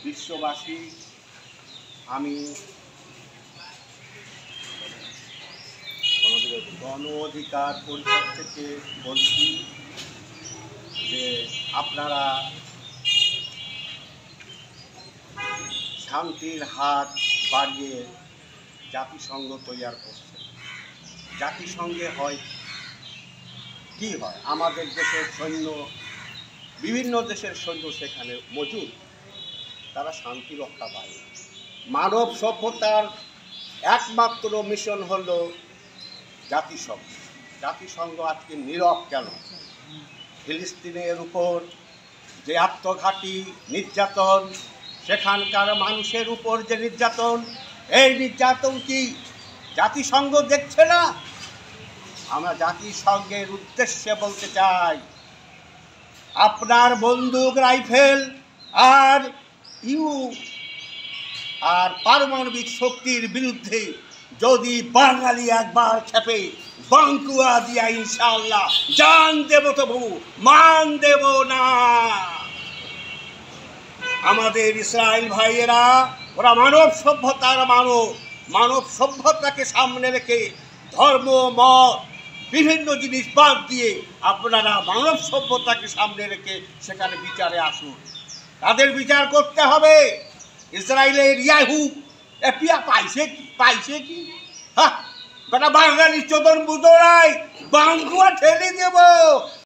বিশ্ববাসী আমি গণ অধিকার পরিষদ থেকে বলছি যে আপনারা শান্তির হাত বাড়িয়ে জাতিসংঘ তৈরি করছে। জাতিসংঘে হয় কি হয়, আমাদের দেশের সৈন্য, বিভিন্ন দেশের সৈন্য সেখানে মজুদ, তারা শান্তি রক্ষা পায়। মানব সভ্যতার একমাত্র মিশন হল জাতিসংঘ। জাতিসংঘ আজকে নীরব কেন? ফিলিস্তিনের উপর যে আত্মঘাতী নির্যাতন, সেখানকার মানুষের উপর যে নির্যাতন, এই নির্যাতন কি জাতিসংঘ দেখছে না? আমরা জাতিসংঘের উদ্দেশ্যে বলতে চাই, আপনার বন্দুক, রাইফেল আর পারমাণবিক শক্তির বিরুদ্ধে যদি বাঙালি একবার খেপে, বাঙ্কুয়া দিয়া ইনশাআল্লাহ জান দেব, তবু মান দেব না। আমাদের ইসরায়েল ভাইয়েরা, ওরা মানব সভ্যতার মানব সভ্যতাকে সামনে রেখে ধর্ম, মত, বিভিন্ন জিনিস বাদ দিয়ে আপনারা মানব সভ্যতাকে সামনে রেখে সেখানে বিচারে আসুন। তাদের বিচার করতে হবে। ইসরায়েলের ইয়াহু এপিয়া পাইছে কি? হ্যাঁ, বেটা বাঙালি চোদন বুঝো নাই, বাঙ্গুয়া ঠেলে দেব।